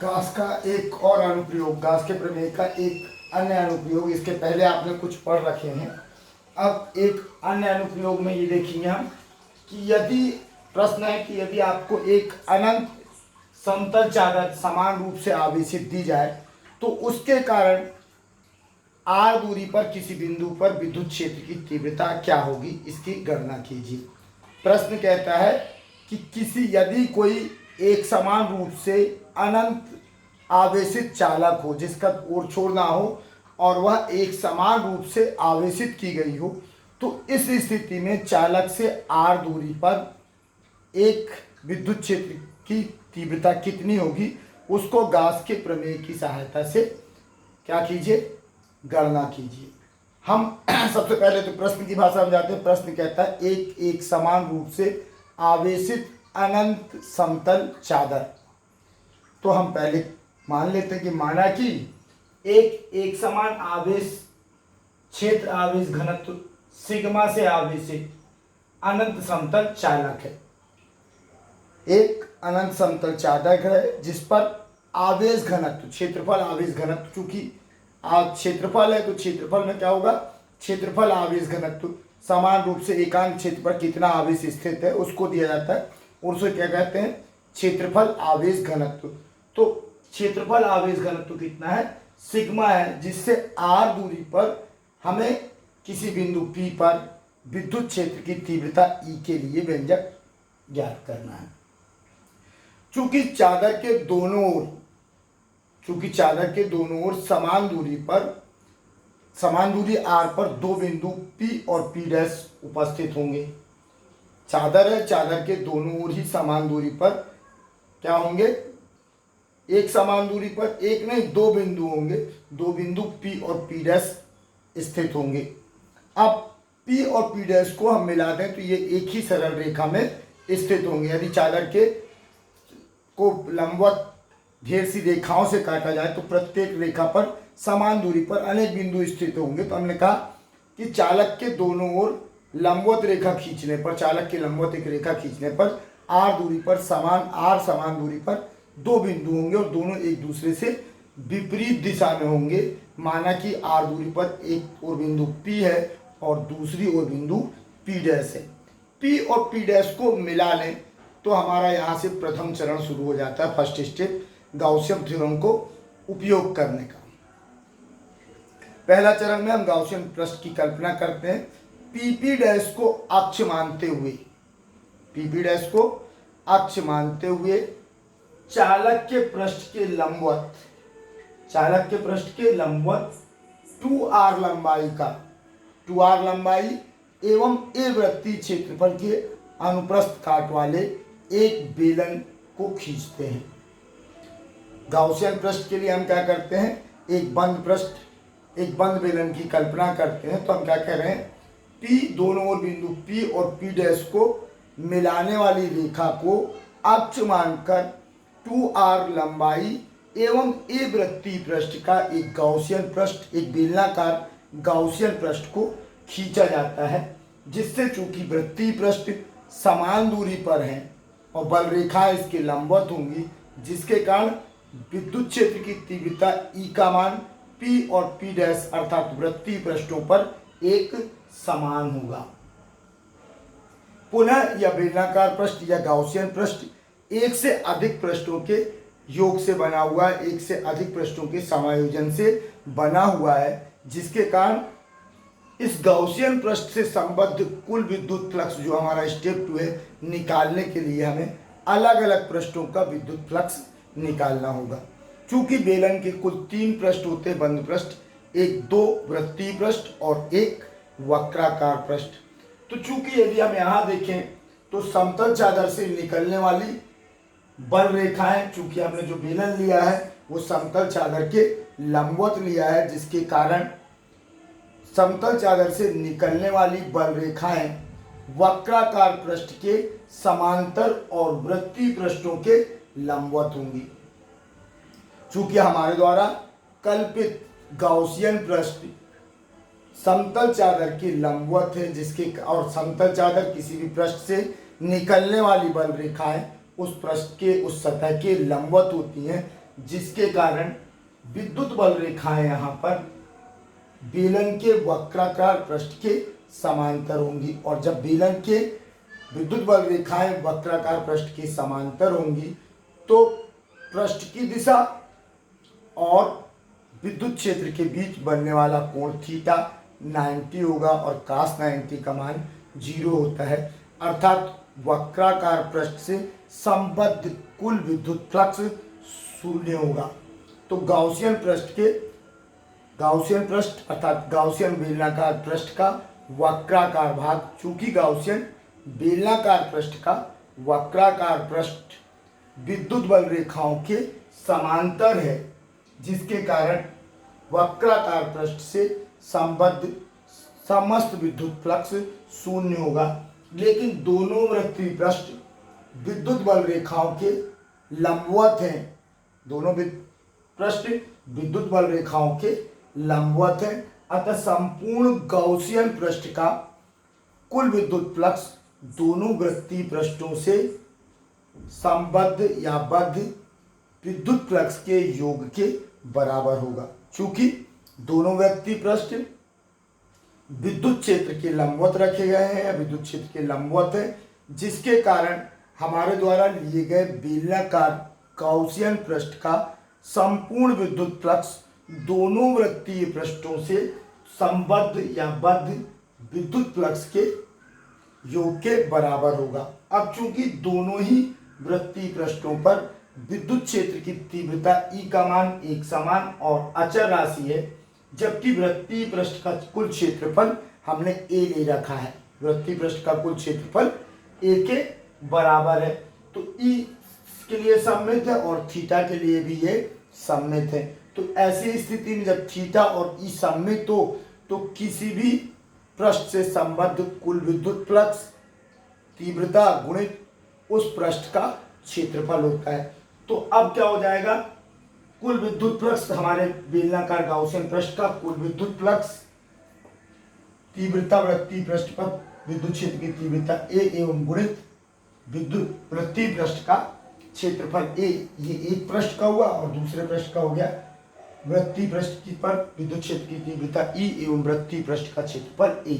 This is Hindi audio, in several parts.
गाउस का एक और अनुप्रयोग, गाउस के प्रमेय का एक अन्य अनुप्रयोग, इसके पहले आपने कुछ पढ़ रखे हैं। अब एक अन्य अनुप्रयोग में ये देखेंगे हम कि यदि प्रश्न है कि यदि आपको एक अनंत समतल चादर समान रूप से आवेशित दी जाए तो उसके कारण r दूरी पर किसी बिंदु पर विद्युत क्षेत्र की तीव्रता क्या होगी, इसकी गणना कीजिए। प्रश्न कहता है कि यदि कोई एक समान रूप से अनंत आवेशित चालक हो जिसका ओर छोर ना हो और वह एक समान रूप से आवेशित की गई हो, तो इस स्थिति में चालक से r दूरी पर एक विद्युत क्षेत्र की तीव्रता कितनी होगी, उसको गाउस के प्रमेय की सहायता से क्या कीजिए, गणना कीजिए। हम सबसे पहले तो प्रश्न की भाषा में जाते हैं। प्रश्न कहता है एक समान रूप से आवेशित अनंत समतल चादर। तो हम पहले मान लेते हैं कि माना कि एक समान आवेश क्षेत्र आवेश घनत्व सिग्मा से आवेशित अनंत समतल चालक है। एक अनंत समतल चालक है जिस पर आवेश घनत्व, क्षेत्रफल आवेश घनत्व, चूंकि क्षेत्रफल है तो क्षेत्रफल में क्या होगा, क्षेत्रफल आवेश घनत्व समान रूप से एकांक क्षेत्र पर कितना आवेश स्थित है उसको दिया जाता है और उसे क्या कहते हैं, क्षेत्रफल आवेश घनत्व। तो क्षेत्रफल आवेश घनत्व कितना है, सिग्मा है, जिससे r दूरी पर हमें किसी बिंदु P पर विद्युत क्षेत्र की तीव्रता E के लिए व्यंजक ज्ञात करना है। चूंकि चादर के दोनों ओर समान दूरी r पर दो बिंदु P और P डैश उपस्थित होंगे। चादर है, चादर के दोनों ओर ही समान दूरी पर क्या होंगे, एक समान दूरी पर एक नहीं दो बिंदु होंगे, दो बिंदु P और P डैश स्थित होंगे। अब P और P डैश को हम मिला दें तो ये एक ही सरल रेखा में स्थित होंगे। यदि चादर के को लंबवत ढेर सी रेखाओं से काटा जाए तो प्रत्येक रेखा पर समान दूरी पर अनेक बिंदु स्थित होंगे। तो हमने कहा कि चालक के दोनों ओर लंबवत रेखा खींचने पर, चालक के लंबवत एक रेखा खींचने पर r दूरी पर समान दूरी पर दो बिंदु होंगे और दोनों एक दूसरे से विपरीत दिशा में होंगे। माना कि r दूरी पर एक और बिंदु P है और दूसरी ओर बिंदु P डैश है। P और P डैश को मिला लें तो हमारा यहाँ से प्रथम चरण शुरू हो जाता है, फर्स्ट स्टेप गाउसियन थ्योरम को उपयोग करने का। पहला चरण में हम गाउसियन पृष्ठ की कल्पना करते हैं। PP डैश को अक्ष मानते हुए चालक के पृष्ठ के लंबवत 2r लंबाई एवं a वृत्तीय क्षेत्रफल के अनुप्रस्थ काट वाले एक बेलन को खींचते हैं। गाउसियन पृष्ठ के लिए हम क्या करते हैं, एक बंद बेलन की कल्पना करते हैं। तो हम क्या कह रहे हैं, P दोनों ओर बिंदु P और P डैश को मिलाने वाली रेखा को अक्ष मानकर 2r लंबाई एवं a वृत्तीय पृष्ठ का एक बेलनाकार गाउसियन पृष्ठ को खींचा जाता है, जिससे चूंकि वृत्तीय पृष्ठ समान दूरी पर है और बल रेखाएं इसके लंबवत होंगी, जिसके कारण विद्युत क्षेत्र की तीव्रता E का मान P और P डैश अर्थात वृत्तीय पृष्ठों पर एक समान होगा। पुनः यह बेलनाकार पृष्ठ या गाउसियन पृष्ठ एक से अधिक पृष्ठों के योग से बना हुआ है, एक से अधिक पृष्ठों के समायोजन से बना हुआ है, जिसके कारण इस गाउसियन पृष्ठ से संबद्ध कुल विद्युत फ्लक्स जो हमारा स्टेप 2 है, निकालने के लिए हमें अलग अलग पृष्ठों का विद्युत फ्लक्स निकालना होगा। चूंकि बेलन के कुल 3 पृष्ठ होते हैं, बंद पृष्ठ, दो वृत्तीय पृष्ठ और एक वक्राकार पृष्ठ। तो चूंकि यदि हम यहाँ देखें तो समतल चादर से निकलने वाली बल रेखाएं, चूंकि हमने जो बेलन लिया है वो समतल चादर के लंबवत लिया है, जिसके कारण समतल चादर से निकलने वाली बल रेखाएं वक्राकार पृष्ठ के समांतर और वृत्तीय पृष्ठों के लंबवत होंगी। चूंकि हमारे द्वारा कल्पित गाउसियन पृष्ठ समतल चादर के लंबवत है, जिसके और समतल चादर किसी भी पृष्ठ से निकलने वाली बल रेखाएं उस पृष्ठ के उस सतह के लंबवत होती हैं, जिसके कारण विद्युत बल रेखाएं यहाँ पर बेलन के वक्राकार पृष्ठ के समांतर होंगी। और जब बेलन के विद्युत बल रेखाएं वक्राकार पृष्ठ के समांतर होंगी तो पृष्ठ की दिशा और विद्युत क्षेत्र के बीच बनने वाला कोण थीटा 90 होगा और cos 90 का मान 0 होता है। अर्थात वक्राकार पृष्ठ से संबद्ध कुल विद्युत फ्लक्स शून्य होगा। तो गाउसियन पृष्ठ अर्थात गाउसियन बेलनाकार पृष्ठ का वक्राकार भाग, चूंकि गाउसियन बेलनाकार पृष्ठ का वक्राकार पृष्ठ विद्युत बल रेखाओं के समांतर है, जिसके कारण वक्राकार पृष्ठ से संबद्ध समस्त विद्युत फ्लक्स शून्य होगा। लेकिन दोनों वृत्तीय पृष्ठ विद्युत बल रेखाओं के लंबवत हैं। दोनों पृष्ठ विद्युत बल रेखाओं के लंबवत हैं। अतः संपूर्ण गाउसियन पृष्ठ का कुल विद्युत फ्लक्स दोनों वृत्तीय पृष्ठों से संबद्ध या बद्ध विद्युत फ्लक्स के योग के बराबर होगा। चूंकि दोनों वृत्तीय पृष्ठ विद्युत क्षेत्र के लंबवत रखे गए हैं या विद्युत क्षेत्र के लंबवत है, जिसके कारण हमारे द्वारा लिए गए बेलनाकार गाउसियन पृष्ठ का संपूर्ण विद्युत फ्लक्स दोनों वृत्तीय पृष्ठों से संबद्ध या बद्ध विद्युत फ्लक्स के योग के बराबर होगा। अब चूंकि दोनों ही वृत्तीय पृष्ठों पर विद्युत क्षेत्र की तीव्रता E का मान एक समान और अचर राशि है, जबकि वृत्तीय पृष्ठ का कुल क्षेत्रफल हमने A ले रखा है। वृत्तीय पृष्ठ का कुल क्षेत्रफल A के बराबर है, तो E के लिए सममित है और थीटा के लिए भी ये सममित है। तो ऐसी स्थिति में जब थीटा और E सममित हो तो किसी भी पृष्ठ से संबद्ध कुल विद्युत फ्लक्स तीव्रता गुणित उस पृष्ठ का क्षेत्रफल होता है। तो अब क्या हो जाएगा, कुल विद्युत फ्लक्स हमारे बेलनाकार गाउसियन पृष्ठ का कुल विद्युत फ्लक्स तीव्रता वृत्तीय पृष्ठ पर विद्युत क्षेत्र की तीव्रता A एवं गुणित विद्युत वृत्तीय पृष्ठ का क्षेत्रफल A, ये एक पृष्ठ का हुआ और दूसरे पृष्ठ का हो गया वृत्तीय पृष्ठ की पर विद्युत क्षेत्र की तीव्रता E एवं वृत्तीय पृष्ठ का क्षेत्रफल A।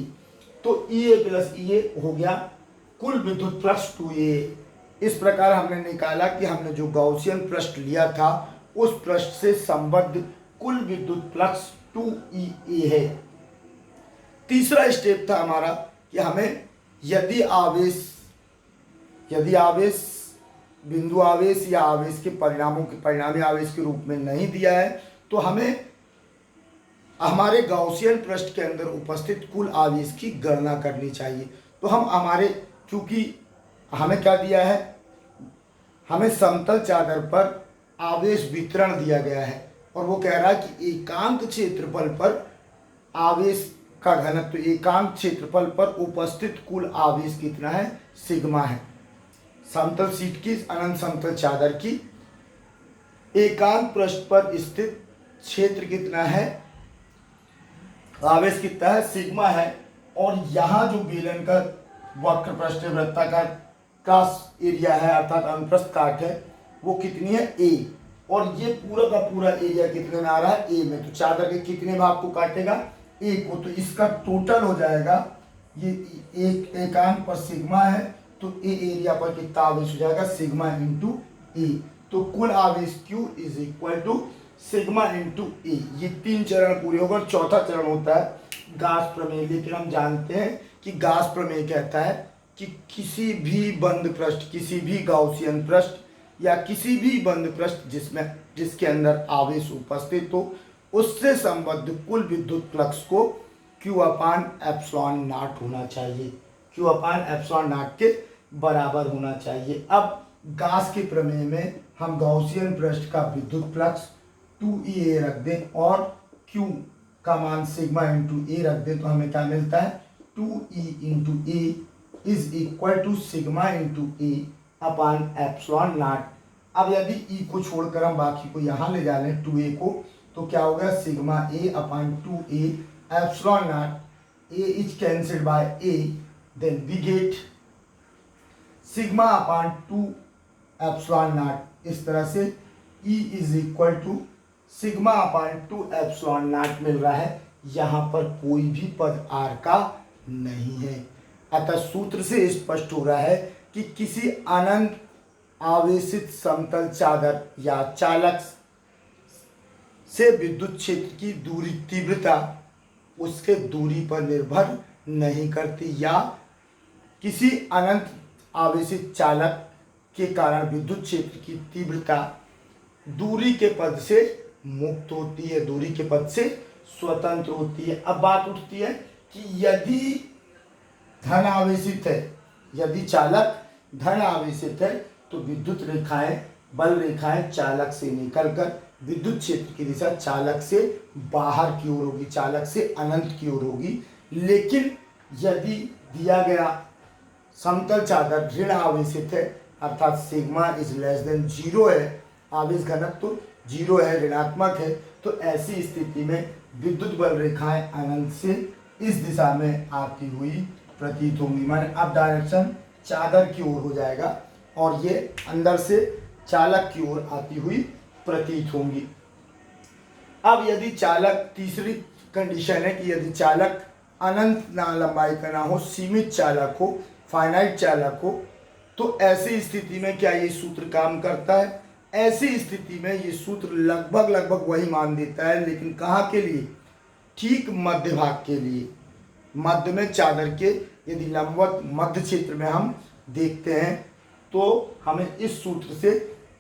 तो EA प्लस EA हो गया कुल विद्युत फ्लक्स 2A। इस प्रकार हमने निकाला कि हमने जो गाउसियन पृष्ठ लिया था उस पृष्ठ से संबद्ध कुल विद्युत फ्लक्स 2EA है। तीसरा स्टेप था हमारा कि हमें यदि आवेश बिंदु आवेश या आवेश के परिणामी आवेश के रूप में नहीं दिया है तो हमें हमारे गाउसियन पृष्ठ के अंदर उपस्थित कुल आवेश की गणना करनी चाहिए। तो हम चूंकि हमें क्या दिया है, हमें समतल चादर पर आवेश वितरण दिया गया है और वो कह रहा है कि एकांक क्षेत्रफल पर आवेश का घनत्व, एकांक क्षेत्रफल पर उपस्थित कुल आवेश कितना है, सिग्मा है। समतल शीट की अनंत समतल चादर की एकांक पृष्ठ पर स्थित क्षेत्र कितना है, आवेश कितना है, सिग्मा है। और यहाँ जो बेलन का वक्र पृष्ठ वृत्ताकार क्रॉस एरिया है अर्थात अनुप्रस्थ काट है वो कितनी है, A। और ये पूरा का पूरा एरिया कितने में आ रहा है, A में। तो चादर के कितने भाग को काटेगा, A को। तो इसका टोटल हो जाएगा, ये एक एकांक पर सिग्मा है तो A एरिया पर कितना आवेश हो जाएगा, सिग्मा इंटू A। तो कुल आवेश Q is equal to sigma into A। ये 3 चरण पूरे होकर चौथा चरण होता है गास प्रमेय। लेकिन हम जानते हैं कि गास प्रमेय कहता है कि किसी भी बंद पृष्ठ, किसी भी गाउसियन पृष्ठ या किसी भी बंद पृष्ठ जिसके अंदर आवेश उपस्थित हो उससे संबद्ध कुल विद्युत फ्लक्स को Q/ε0 होना चाहिए, Q/ε0 के बराबर होना चाहिए। अब गास के प्रमेय में हम गाउसियन पृष्ठ का विद्युत फ्लक्स 2EA रख दें और Q का मान सिग्मा इंटू A रख दें तो हमें क्या मिलता है, 2E into A is equal to sigma into A upon ε0। अब यदि E को छोड़कर हम बाकी को यहाँ ले जा लें 2A को, तो क्या हो गया, sigma A upon 2A ε0। A is cancelled by A, then we get sigma upon 2 ε0। इस तरह से E is equal to sigma upon 2 epsilon naught मिल रहा है। यहाँ पर कोई भी पद r का नहीं है। अतः सूत्र से स्पष्ट हो रहा है कि किसी अनंत आवेशित समतल चादर या चालक से विद्युत क्षेत्र की दूरी तीव्रता उसके दूरी पर निर्भर नहीं करती, या किसी अनंत आवेशित चालक के कारण विद्युत क्षेत्र की तीव्रता दूरी के पद से मुक्त होती है, दूरी के पद से स्वतंत्र होती है। अब बात उठती है कि यदि धन आवेशित है, यदि चालक धन आवेशित है तो विद्युत रेखाएं, बल रेखाएं चालक से निकलकर विद्युत क्षेत्र की दिशा चालक से बाहर की ओर होगी, चालक से अनंत की ओर होगी। लेकिन यदि दिया गया समतल चादर ऋण आवेशित है, अर्थात सिग्मा इज लेस देन 0 है, आवेश घनत्व तो 0 है, ऋणात्मक है, तो ऐसी स्थिति में विद्युत बल रेखाएं अनंत से इस दिशा में आती हुई प्रतीत होंगी। माने अब डायरेक्शन चादर की ओर हो जाएगा और ये अंदर से चालक की ओर आती हुई प्रतीत होंगी। अब यदि चालक, तीसरी कंडीशन है कि यदि चालक अनंत ना लंबाई का ना हो, सीमित चालक हो, फाइनाइट चालक हो, तो ऐसी स्थिति में क्या ये सूत्र काम करता है? ऐसी स्थिति में ये सूत्र लगभग वही मान देता है, लेकिन कहाँ के लिए? ठीक मध्य भाग के लिए। मध्य में चादर के यदि लंबवत मध्य क्षेत्र में हम देखते हैं तो हमें इस सूत्र से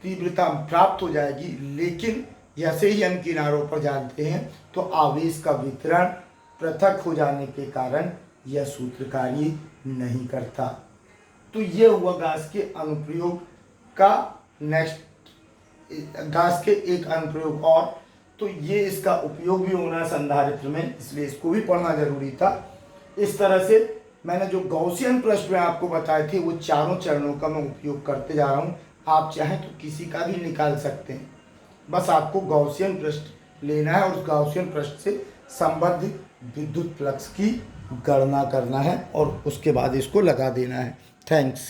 तीव्रता प्राप्त हो जाएगी। लेकिन जैसे ही हम किनारों पर जाते हैं तो आवेश का वितरण पृथक हो जाने के कारण यह सूत्र कार्य नहीं करता। तो ये हुआ गाउस के अनुप्रयोग का नेक्स्ट, गाउस के एक अनुप्रयोग और, तो ये इसका उपयोग भी होना संधारित्र में, इसलिए इसको भी पढ़ना जरूरी था। इस तरह से मैंने जो गॉसियन प्रश्न में आपको बताए थे वो चारों चरणों का मैं उपयोग करते जा रहा हूँ। आप चाहें तो किसी का भी निकाल सकते हैं, बस आपको गॉसियन प्रश्न लेना है और उस गॉसियन प्रश्न से संबंधित विद्युत फ्लक्स की गणना करना है और उसके बाद इसको लगा देना है। थैंक्स।